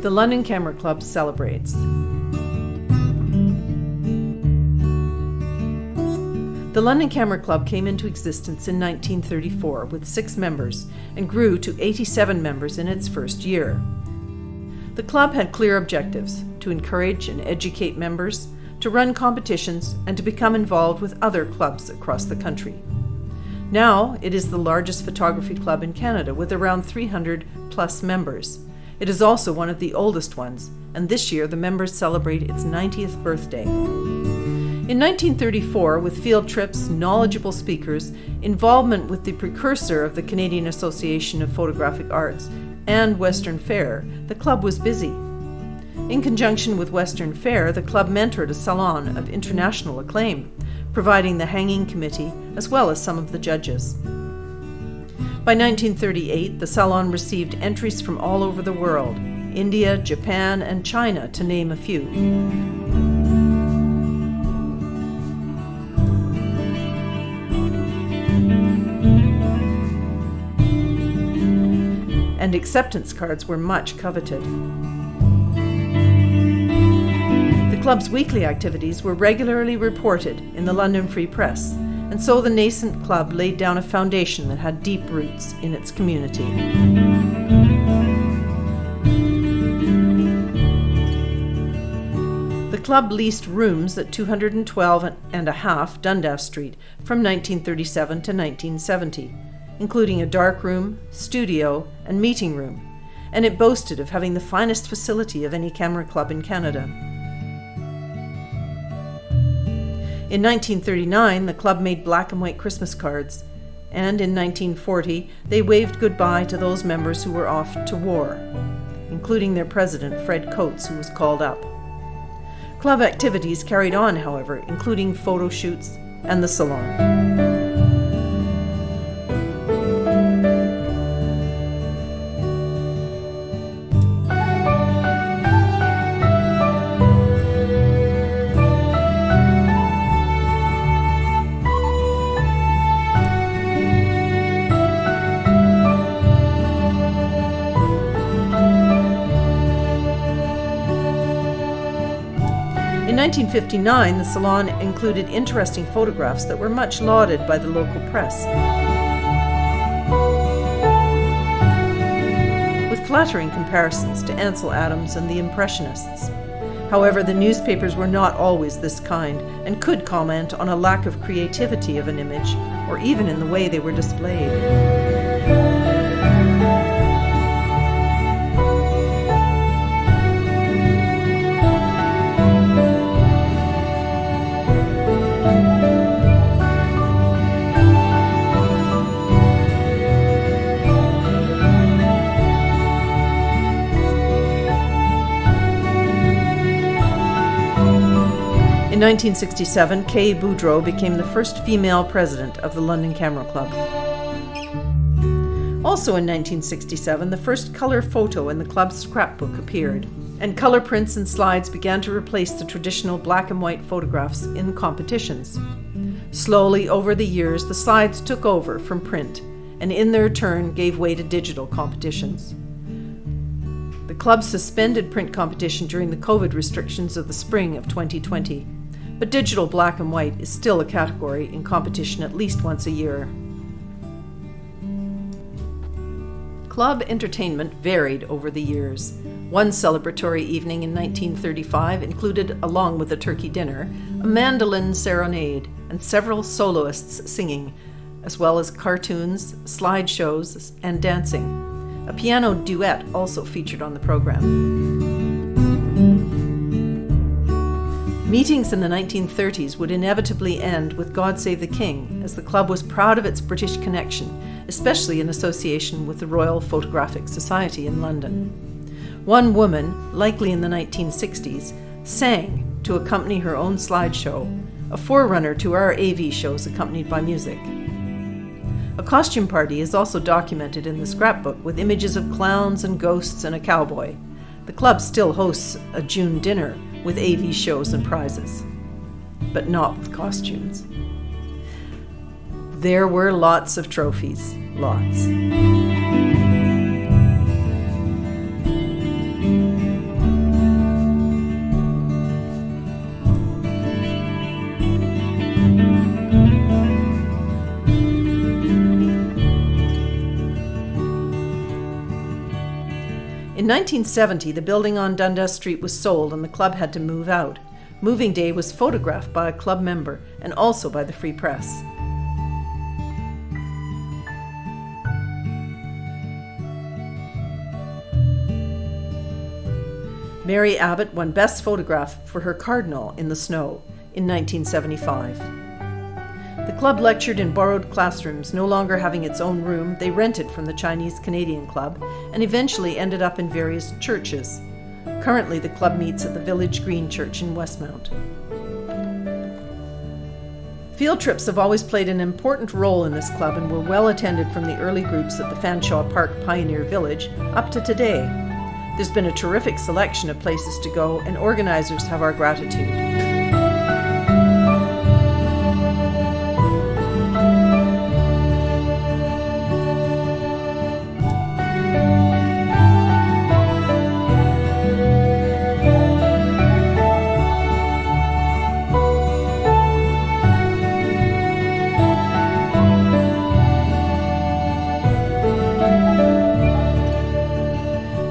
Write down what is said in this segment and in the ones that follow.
The London Camera Club celebrates. The London Camera Club came into existence in 1934 with 6 members and grew to 87 members in its first year. The club had clear objectives: to encourage and educate members, to run competitions, and to become involved with other clubs across the country. Now, it is the largest photography club in Canada with around 300 plus members. It is also one of the oldest ones, and this year the members celebrate its 90th birthday. In 1934, with field trips, knowledgeable speakers, involvement with the precursor of the Canadian Association of Photographic Arts, and Western Fair, the club was busy. In conjunction with Western Fair, the club mentored a salon of international acclaim, providing the hanging committee as well as some of the judges. By 1938, the salon received entries from all over the world: India, Japan, and China, to name a few. And acceptance cards were much coveted. The club's weekly activities were regularly reported in the London Free Press, and so the nascent club laid down a foundation that had deep roots in its community. The club leased rooms at 212 and a half Dundas Street from 1937 to 1970, including a dark room, studio, and meeting room, and it boasted of having the finest facility of any camera club in Canada. In 1939, the club made black and white Christmas cards, and in 1940, they waved goodbye to those members who were off to war, including their president, Fred Coates, who was called up. Club activities carried on, however, including photo shoots and the salon. In 1959, the salon included interesting photographs that were much lauded by the local press, with flattering comparisons to Ansel Adams and the Impressionists. However, the newspapers were not always this kind and could comment on a lack of creativity of an image, or even in the way they were displayed. In 1967, Kay Boudreau became the first female president of the London Camera Club. Also in 1967, the first color photo in the club's scrapbook appeared, and color prints and slides began to replace the traditional black and white photographs in competitions. Slowly, over the years, the slides took over from print, and in their turn gave way to digital competitions. The club suspended print competition during the COVID restrictions of the spring of 2020. But digital black and white is still a category in competition at least once a year. Club entertainment varied over the years. One celebratory evening in 1935 included, along with a turkey dinner, a mandolin serenade and several soloists singing, as well as cartoons, slideshows, and dancing. A piano duet also featured on the program. Meetings in the 1930s would inevitably end with God Save the King, as the club was proud of its British connection, especially in association with the Royal Photographic Society in London. One woman, likely in the 1960s, sang to accompany her own slideshow, a forerunner to our AV shows accompanied by music. A costume party is also documented in the scrapbook with images of clowns and ghosts and a cowboy. The club still hosts a June dinner with AV shows and prizes, but not with costumes. There were lots of trophies, lots. In 1970, the building on Dundas Street was sold and the club had to move out. Moving day was photographed by a club member and also by the Free Press. Mary Abbott won Best Photograph for her Cardinal in the Snow in 1975. The club lectured in borrowed classrooms. No longer having its own room, they rented from the Chinese Canadian Club and eventually ended up in various churches. Currently, the club meets at the Village Green Church in Westmount. Field trips have always played an important role in this club and were well attended from the early groups at the Fanshawe Park Pioneer Village up to today. There's been a terrific selection of places to go, and organizers have our gratitude.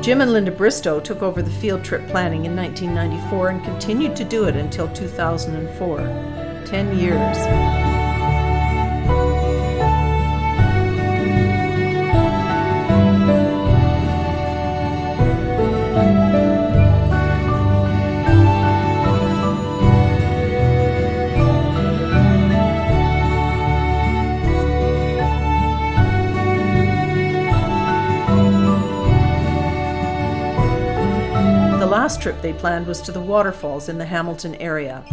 Jim and Linda Bristow took over the field trip planning in 1994 and continued to do it until 2004. 10 years. The last trip they planned was to the waterfalls in the Hamilton area.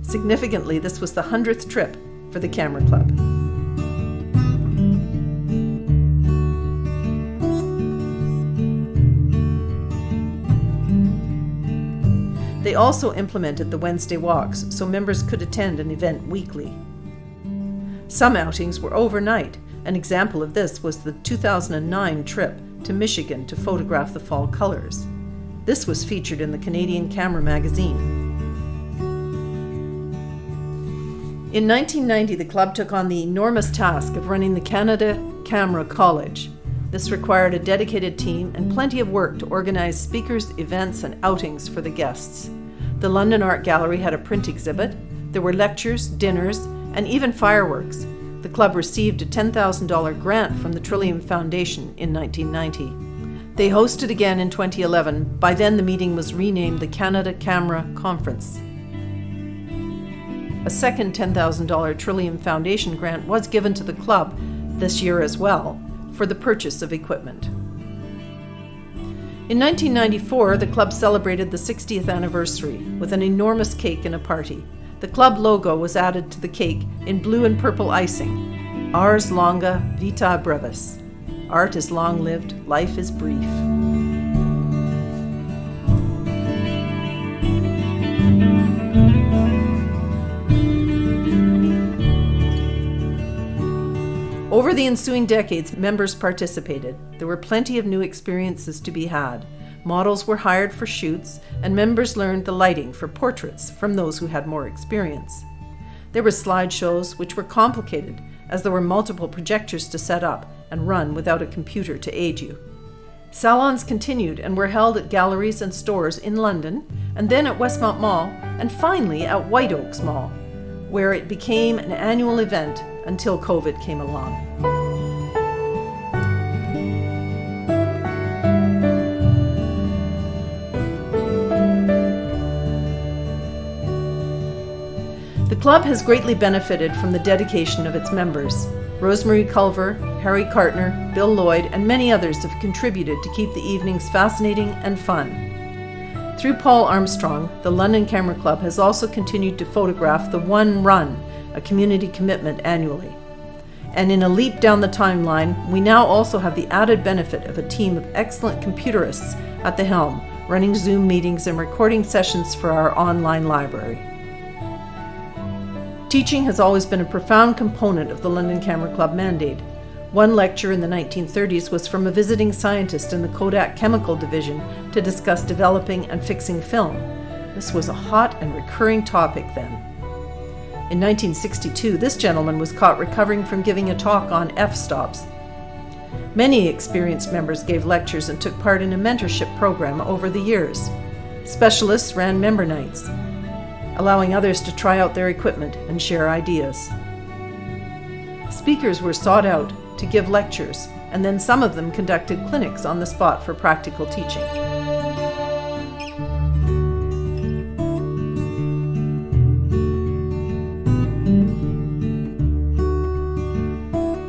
Significantly, this was the 100th trip for the Camera Club. They also implemented the Wednesday walks so members could attend an event weekly. Some outings were overnight. An example of this was the 2009 trip to Michigan to photograph the fall colors. This was featured in the Canadian Camera magazine. In 1990, the club took on the enormous task of running the Canada Camera College. This required a dedicated team and plenty of work to organize speakers, events, and outings for the guests. The London Art Gallery had a print exhibit. There were lectures, dinners, and even fireworks. The club received a $10,000 grant from the Trillium Foundation in 1990. They hosted again in 2011. By then, the meeting was renamed the Canada Camera Conference. A second $10,000 Trillium Foundation grant was given to the club this year as well for the purchase of equipment. In 1994, the club celebrated the 60th anniversary with an enormous cake and a party. The club logo was added to the cake in blue and purple icing. Ars longa, vita brevis. Art is long-lived, life is brief. Over the ensuing decades, members participated. There were plenty of new experiences to be had. Models were hired for shoots, and members learned the lighting for portraits from those who had more experience. There were slideshows, which were complicated, as there were multiple projectors to set up and run without a computer to aid you. Salons continued and were held at galleries and stores in London, and then at Westmount Mall, and finally at White Oaks Mall, where it became an annual event until COVID came along. The club has greatly benefited from the dedication of its members. Rosemary Culver, Harry Cartner, Bill Lloyd, and many others have contributed to keep the evenings fascinating and fun. Through Paul Armstrong, the London Camera Club has also continued to photograph the One Run, a community commitment annually. And in a leap down the timeline, we now also have the added benefit of a team of excellent computerists at the helm, running Zoom meetings and recording sessions for our online library. Teaching has always been a profound component of the London Camera Club mandate. One lecture in the 1930s was from a visiting scientist in the Kodak Chemical Division to discuss developing and fixing film. This was a hot and recurring topic then. In 1962, this gentleman was caught recovering from giving a talk on f-stops. Many experienced members gave lectures and took part in a mentorship program over the years. Specialists ran member nights, allowing others to try out their equipment and share ideas. Speakers were sought out to give lectures, and then some of them conducted clinics on the spot for practical teaching.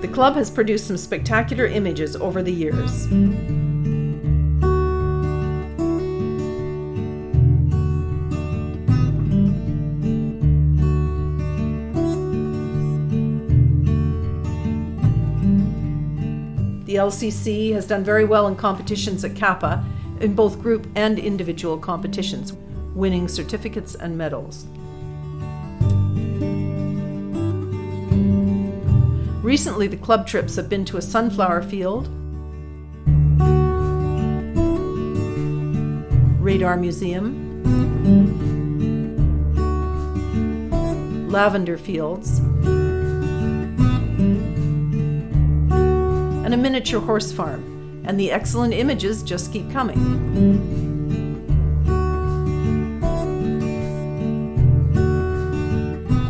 The club has produced some spectacular images over the years. The LCC has done very well in competitions at Kappa, in both group and individual competitions, winning certificates and medals. Recently, the club trips have been to a sunflower field, radar museum, lavender fields, and a miniature horse farm, and the excellent images just keep coming.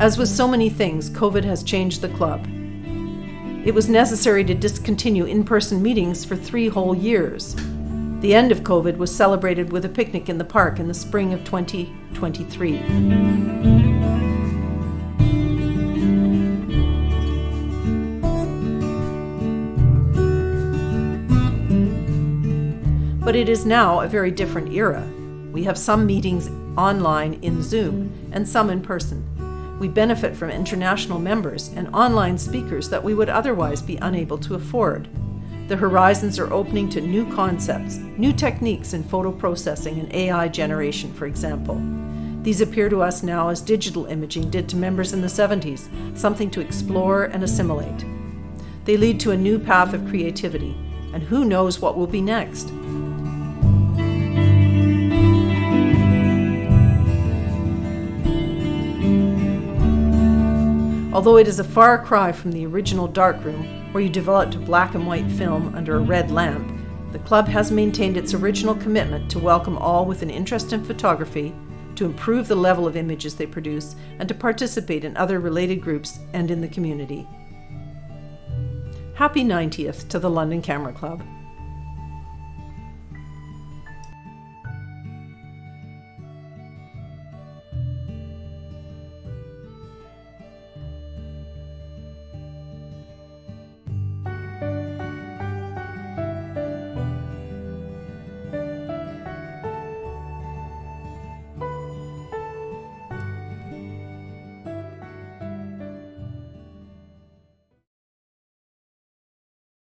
As with so many things, COVID has changed the club. It was necessary to discontinue in-person meetings for 3 whole years. The end of COVID was celebrated with a picnic in the park in the spring of 2023. But it is now a very different era. We have some meetings online in Zoom and some in person. We benefit from international members and online speakers that we would otherwise be unable to afford. The horizons are opening to new concepts, new techniques in photo processing and AI generation, for example. These appear to us now as digital imaging did to members in the 70s, something to explore and assimilate. They lead to a new path of creativity, and who knows what will be next? Although it is a far cry from the original darkroom, where you developed black and white film under a red lamp, the club has maintained its original commitment to welcome all with an interest in photography, to improve the level of images they produce, and to participate in other related groups and in the community. Happy 90th to the London Camera Club.